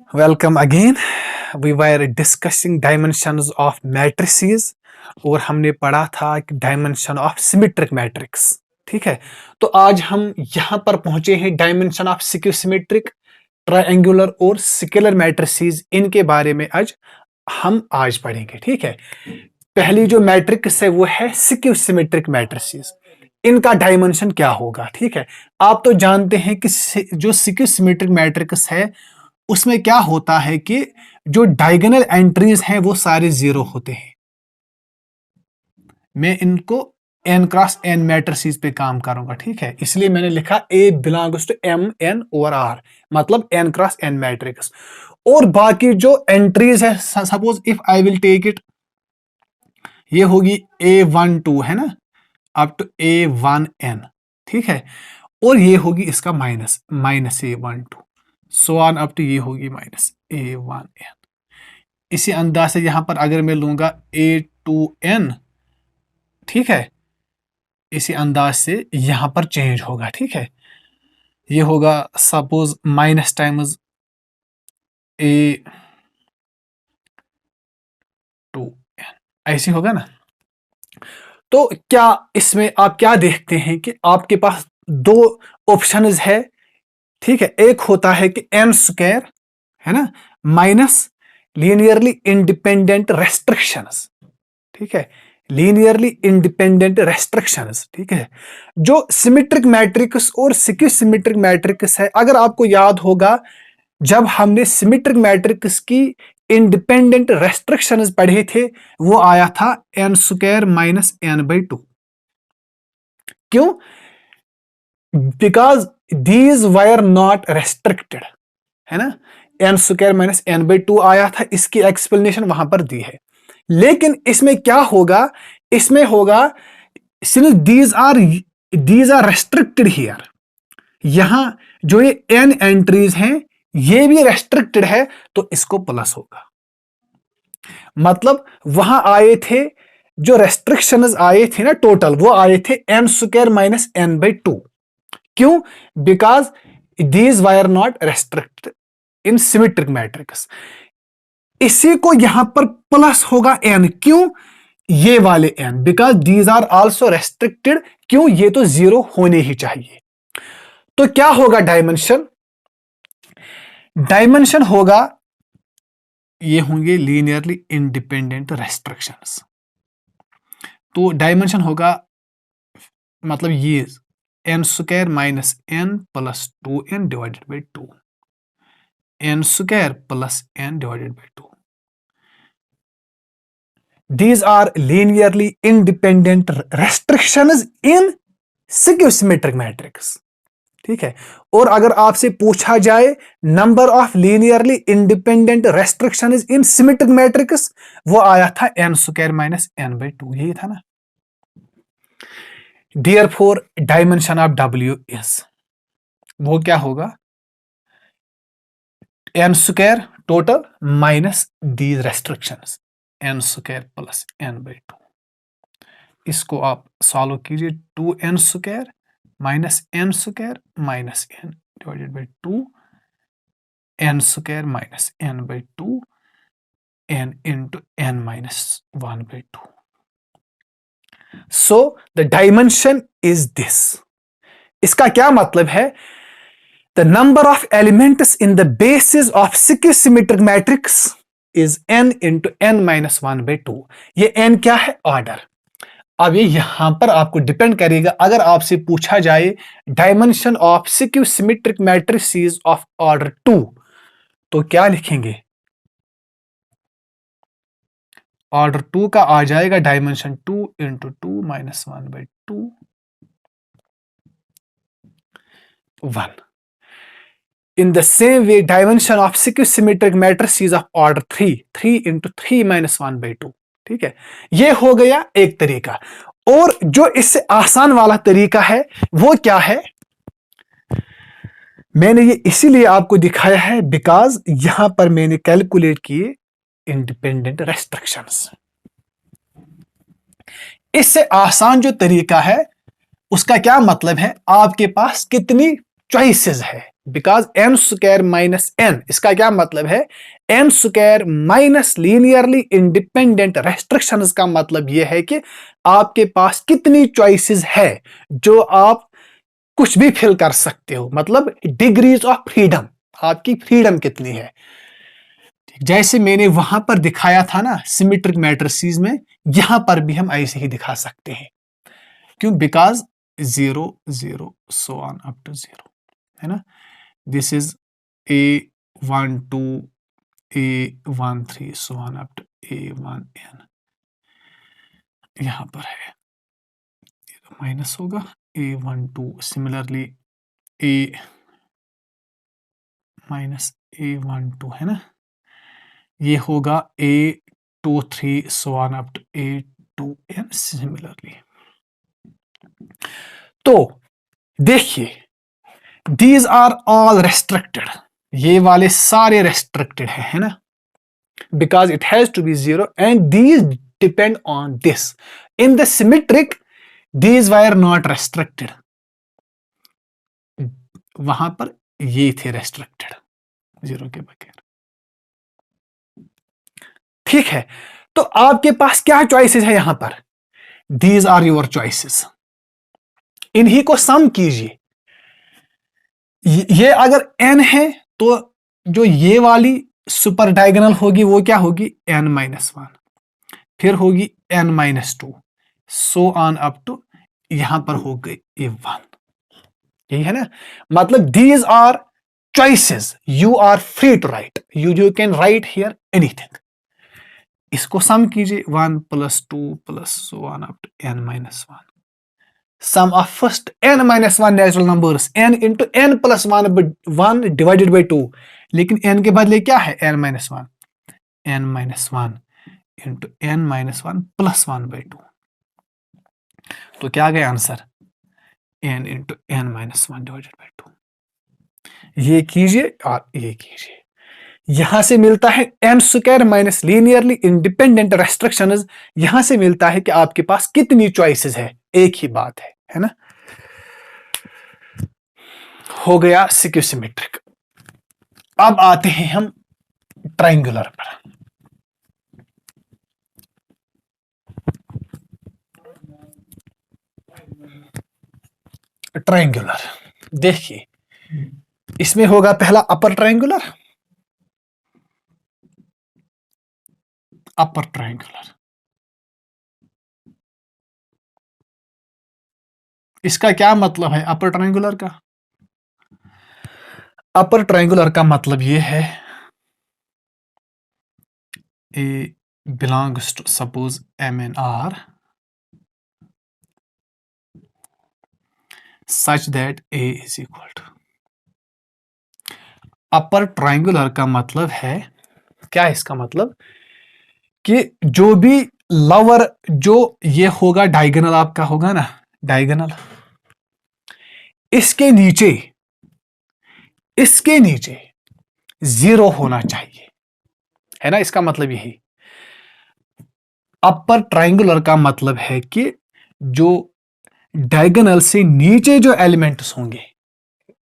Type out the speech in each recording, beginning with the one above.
Welcome again. We were discussing dimensions of matrices और हमने पढ़ा था कि डायमेंशन ऑफ सिमेट्रिक मैट्रिक्स. ठीक है, तो आज हम यहां पर पहुंचे हैं dimension of skew symmetric, triangular और स्केलर मैट्रिसेस. इनके बारे में आज पढ़ेंगे. ठीक है, पहली जो मैट्रिक्स है वो है सिक्यू सिमेट्रिक मैट्रिसेस. इनका डायमेंशन क्या होगा? ठीक है, आप तो जानते हैं कि जो सिक्यू सिमेट्रिक मैट्रिक्स है उसमें क्या होता है कि जो डायगोनल एंट्रीज हैं वो सारे जीरो होते हैं. मैं इनको n क्रॉस n मैट्रिसेस पे काम करूंगा. ठीक है, इसलिए मैंने लिखा A belongs to M N over R, मतलब n क्रॉस n मैट्रिक्स. और बाकी जो एंट्रीज है, suppose if I will take it, ये होगी A12 है ना, अप टू A1n. ठीक है, और ये होगी इसका minus A12 so on up to ये होगी माइनस A1n. इसी अंदाज से यहां पर अगर मैं लूंगा A2n, ठीक है, इसी अंदाज से यहां पर चेंज होगा. ठीक है, ये होगा सपोज माइनस टाइम्स A2n, ऐसी होगा ना. तो क्या इसमें आप क्या देखते हैं कि आपके पास दो ऑप्शंस है. ठीक है, एक होता है कि n स्क्वायर है ना माइनस लीनियरली इंडिपेंडेंट रेस्ट्रिक्शंस. ठीक है, लीनियरली इंडिपेंडेंट रेस्ट्रिक्शंस. ठीक है, जो सिमेट्रिक मैट्रिक्स और सिक्यू सिमेट्रिक मैट्रिक्स है, अगर आपको याद होगा जब हमने सिमेट्रिक मैट्रिक्स की इंडिपेंडेंट रेस्ट्रिक्शंस पढ़े थे वो आया था n स्क्वायर माइनस n/2. क्यों? Because these wire not restricted, है ना. n स्क्वायर माइनस n/2 आया था, इसकी एक्सप्लेनेशन वहां पर दी है. लेकिन इसमें क्या होगा, इसमें होगा since these are restricted here, यहां जो ये n एंट्रीज हैं ये भी रेस्ट्रिक्टेड है, तो इसको प्लस होगा. मतलब वहां आए थे जो रेस्ट्रिक्शंस आए थे ना टोटल, वो आए थे n स्क्वायर माइनस n/2. क्यों? Because these wire not restricted in symmetric matrix. इसी को यहां पर प्लस होगा n. क्यों? ये वाले n, because these are also restricted. क्यों? ये तो जीरो होने ही चाहिए. तो क्या होगा डायमेंशन? डायमेंशन होगा, ये होंगे लीनियरली इंडिपेंडेंट रेस्ट्रिक्शंस. तो डायमेंशन होगा मतलब ये n square minus n plus 2n divided by 2, n square plus n divided by 2. These are linearly independent restrictions in skew symmetric matrix. ठीक है, और अगर आपसे पूछा जाए number of linearly independent restrictions in symmetric matrix, वो आया था n स्क्वायर माइनस n/2, यही था ना. Therefore dimension of W is, वो क्या होगा, n square total minus these restrictions, n square plus n/2. इसको आप सॉल्व कीजिए, 2n square minus n square minus n divided by 2, n square minus n/2, n into n minus 1/2. So the dimension is this. इसका क्या मतलब है? The number of elements in the basis of skew symmetric matrix is n into n minus 1/2. ये n क्या है? Order. अब ये यहां पर आपको डिपेंड करेगा. अगर आपसे पूछा जाए dimension of skew symmetric matrices of order 2, तो क्या लिखेंगे? ऑर्डर 2 का आ जाएगा dimension 2 into 2 minus 1/2 1. In the same way, dimension of skew symmetric matrices of order 3 into 3 minus 1/2. ठीक है, ये हो गया एक तरीका. और जो इससे आसान वाला तरीका है वो क्या है? मैंने ये इसीलिए आपको दिखाया है बिकॉज यहां पर मैंने कैलकुलेट किए इंडिपेंडेंट रेस्ट्रिक्शंस. इससे आसान जो तरीका है उसका क्या मतलब है, आपके पास कितनी चॉइसेस है. Because n square minus n, इसका क्या मतलब है, n square minus linearly independent restrictions का मतलब यह है कि आपके पास कितनी चॉइसेस है जो आप कुछ भी फिल कर सकते हो, मतलब डिग्रीज ऑफ फ्रीडम, आपकी फ्रीडम कितनी है। जैसे मैंने वहां पर दिखाया था ना सिमेट्रिक मैट्रिसेस में, यहां पर भी हम ऐसे ही दिखा सकते हैं। क्यों? Because 0 0 so on up to 0, है ना। This is A12 A13 so on up to A1n, यहां पर है माइनस होगा A12, similarly A minus A12, है ना, ये होगा A23 so on up to A2n similarly. तो देखिए, दीज आर ऑल रेस्ट्रिक्टेड, ये वाले सारे रेस्ट्रिक्टेड है ना, because it has to be 0 and these depend on this. In the symmetric these were not restricted, वहां पर ये थे रेस्ट्रिक्टेड 0 के बगैर। ठीक है, तो आपके पास क्या चॉइसेस है यहां पर, दीज आर योर चॉइसेस, इन्हीं को सम कीजिए। ये अगर n है तो जो ये वाली सुपर डायगोनल होगी वो क्या होगी, n-1, फिर होगी n-2, so on up to यहां पर हो गई ये 1, यही है ना, मतलब these are choices, you are free to write, you can write here anything. इसको सम कीजिए, 1 + 2 + so on up to n-1, sum of first n-1 natural numbers, n into n + 1 divided by 2, लेकिन n के बदले क्या है, n-1, n-1 into n-1 + 1/2, तो क्या गया answer, n into n-1 divided by 2। ये कीजिए और ये कीजिए, यहां से मिलता है n square minus linearly independent restrictions, यहां से मिलता है कि आपके पास कितनी चॉइसेस है, एक ही बात है ना। हो गया सिक्योसिमेट्रिक। अब आते हैं हम ट्रायंगुलर पर। ट्रायंगुलर देखिए, इसमें होगा पहला अपर ट्रायंगुलर, अपर ट्रायंगुलर, इसका क्या मतलब है अपर ट्रायंगुलर का, अपर ट्रायंगुलर का मतलब यह है A belongs to suppose M and R such that A is equal to, upper triangular का मतलब है क्या, इसका मतलब कि जो भी लवर, जो ये होगा डायगोनल आपका होगा ना, डायगोनल, इसके नीचे 0 होना चाहिए, है ना, इसका मतलब यही अपर ट्रायंगुलर का मतलब है कि जो डायगोनल से नीचे जो एलिमेंट्स होंगे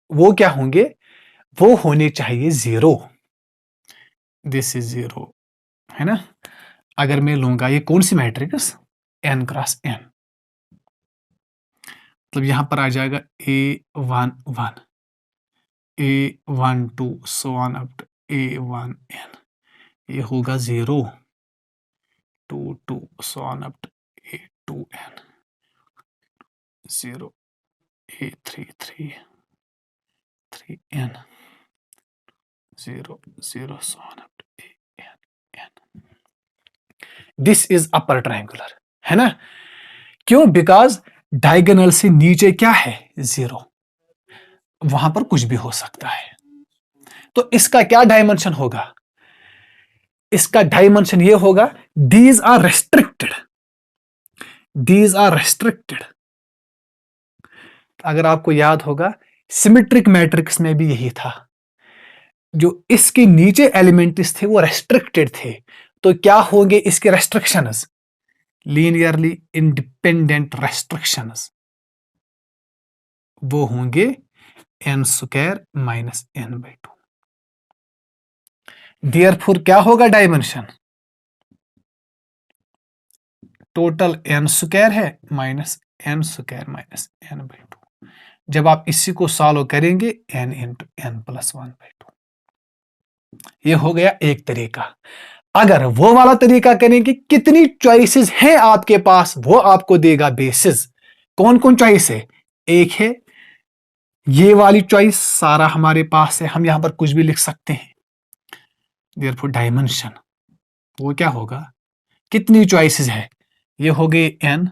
वो क्या होंगे, वो होने चाहिए 0, दिस इज 0, है ना। अगर मैं लूंगा ये कौन सी मैट्रिक्स, n क्रॉस n, मतलब यहां पर आ जाएगा A11 A12 so on up to A1n, ये होगा 0 2 2 so on up to A2n, 0 A33 3n, 0 0 so on up to AN। This is upper triangular, है ना, क्यों, बिकॉज डायगोनल से नीचे क्या है, 0, वहां पर कुछ भी हो सकता है। तो इसका क्या डायमेंशन होगा, इसका डायमेंशन ये होगा these are restricted, these are restricted. अगर आपको याद होगा सिमेट्रिक मैट्रिक्स में भी यही था, जो इसके नीचे एलिमेंट्स थे वो रेस्ट्रिक्टेड थे, तो क्या होंगे इसके रेस्ट्रिक्शंस, लीनियरली इंडिपेंडेंट रेस्ट्रिक्शंस, वो होंगे n square minus n/2। Therefore क्या होगा डायमेंशन? टोटल n स्क्वायर है minus n square minus n/2। जब आप इसी को सॉल्व करेंगे n इंटू n प्लस 1/2। ये हो गया एक तरीका। अगर वो वाला तरीका करेंगे, कितनी चॉइसेस हैं आपके पास, वो आपको देगा बेसिस। कौन कौन चॉइस है? एक है ये वाली चॉइस, सारा हमारे पास है, हम यहां पर कुछ भी लिख सकते हैं। देयरफॉर डायमेंशन वो क्या होगा? कितनी चॉइसेस है? ये हो गए n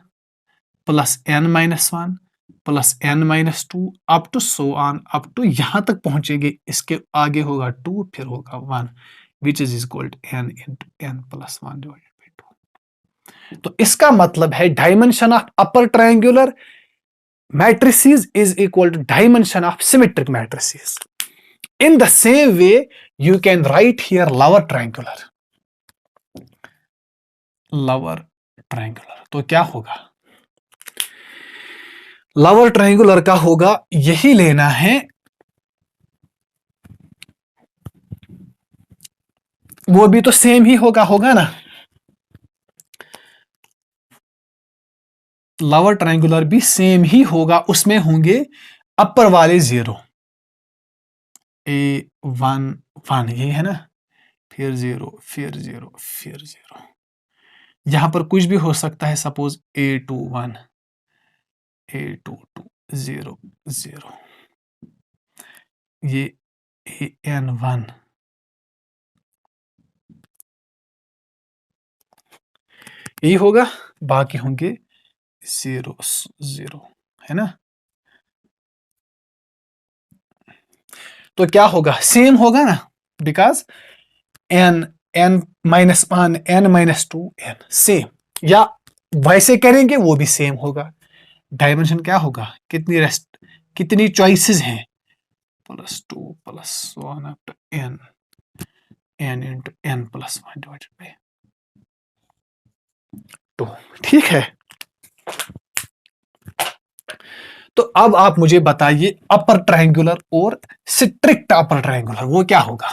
plus n-1 plus n-2 up to so on, up to यहां तक पहुंचेंगे। इसके आगे होगा 2, फिर होगा 1, which is equal to n into n plus 1 divided by 2। तो इसका मतलब है dimension of upper triangular matrices is equal to dimension of symmetric matrices. In the same way, you can write here lower triangular. Lower triangular तो क्या होगा? lower triangular का होगा, यही लेना है, वो भी तो सेम ही होगा ना। लोअर ट्रायंगुलर भी सेम ही होगा, उसमें होंगे अपर वाले 0, A1 1 ये है ना, फिर 0 फिर 0 फिर 0। यहां पर कुछ भी हो सकता है, सपोज A2 1 A2 2 0 0, ये AN1 यही होगा, बाकी होंगे 0 0, है ना। तो क्या होगा? सेम होगा ना, because n-1 n-2 n same, या वैसे करेंगे वो भी सेम होगा। डायमेंशन क्या होगा? कितनी चॉइसेस हैं? +2 + 1 up to n into n plus 1 divided by 2। ठीक है, तो अब आप मुझे बताइए अपर ट्रायंगुलर और स्ट्रिक्ट अपर ट्रायंगुलर वो क्या होगा?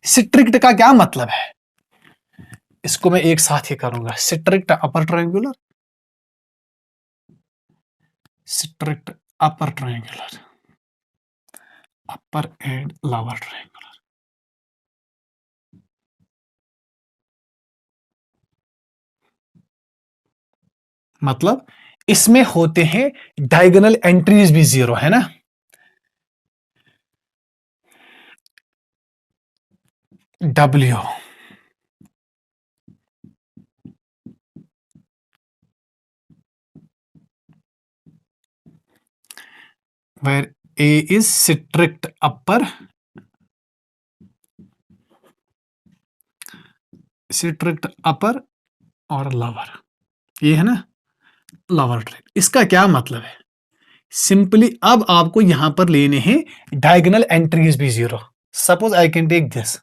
स्ट्रिक्ट का क्या मतलब है? इसको मैं एक साथ ही करूंगा, strict upper triangular, strict upper triangular, upper and lower triangular. मतलब इसमें होते हैं डायगोनल एंट्रीज भी 0, है ना। W where A is strict upper, strict upper और lower, ये है ना लोअर ट्रायंगुलर। इसका क्या मतलब है? सिंपली अब आपको यहां पर लेने हैं डायगोनल एंट्रीज भी 0। Suppose I can take this,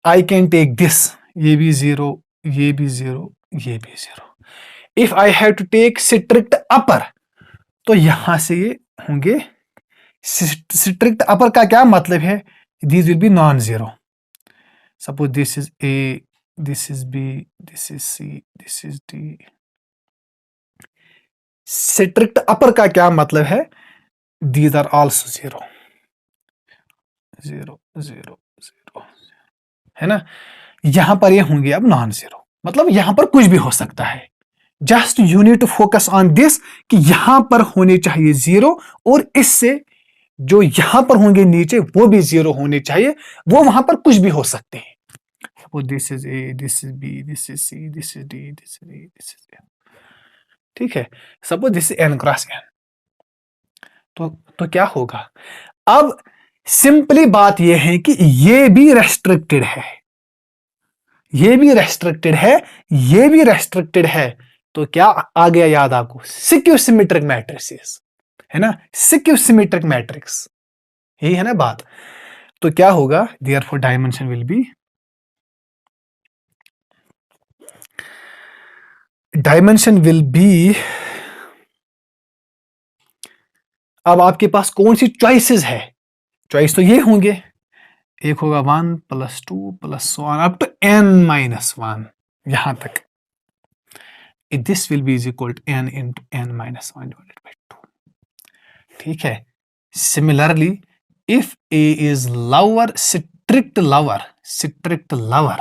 I can take this, ये भी 0, ये भी 0, ये भी 0। If I have to take strict upper, तो यहां से ये होंगे। स्ट्रिक्ट अपर का क्या मतलब है? These will be non zero. Suppose this is A, this is B, this is C, this is D. Strict upper का क्या मतलब है? दीज आर ऑल्सो 0 0 0 0, है ना। यहां पर ये होंगे अब नॉन जीरो, मतलब यहां पर कुछ भी हो सकता है। Just you need to focus on this कि यहां पर होने चाहिए 0, और इससे जो यहां पर होंगे नीचे वो भी 0 होने चाहिए। वो वहां पर कुछ भी हो सकते हैं। Suppose this is A, this is B, this is C, this is D, this is E, this is N. ठीक है, suppose this is n cross n। तो क्या होगा? अब सिंपली बात यह है कि ये भी रेस्ट्रिक्टेड है, ये भी रेस्ट्रिक्टेड है, ये भी रेस्ट्रिक्टेड है। तो क्या आ गया याद आपको? सिक्यू सिमेट्रिक मैट्रिसेस, है ना, सिक्यू सिमेट्रिक मैट्रिक्स, यही है ना बात। तो क्या होगा? Therefore dimension will be, dimension will be अब आपके पास कौन सी चॉइसेस है? चॉइस तो ये होंगे, एक होगा 1 + 2 + 1 अप टू n-1 यहां तक। This will be is equal to n into n-1 divided by 2। ठीक है। Similarly if a is lower, strict lover,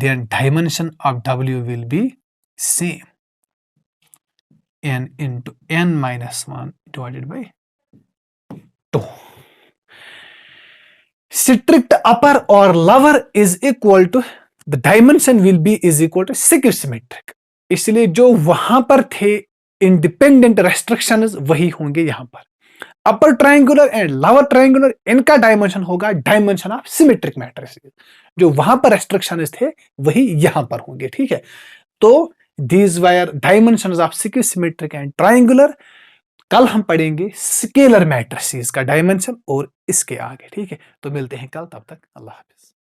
then dimension of w will be same, n into n-1 divided by 2. Strict upper or lower is equal to the dimension will be is equal to secure symmetric. इसलिए जो वहां पर थे independent restrictions वही होंगे यहां पर। Upper triangular and lower triangular इनका डायमेंशन होगा डायमेंशन ऑफ सिमेट्रिक मैट्रिसेस। जो वहां पर रेस्ट्रिक्शंस थे वही यहां पर होंगे। ठीक है, तो these wire dimensions of symmetric and triangular. कल हम पढ़ेंगे स्केलर मैट्रिसेस का डायमेंशन और इसके आगे। ठीक है, तो मिलते हैं कल, तब तक अल्लाह हाफिज।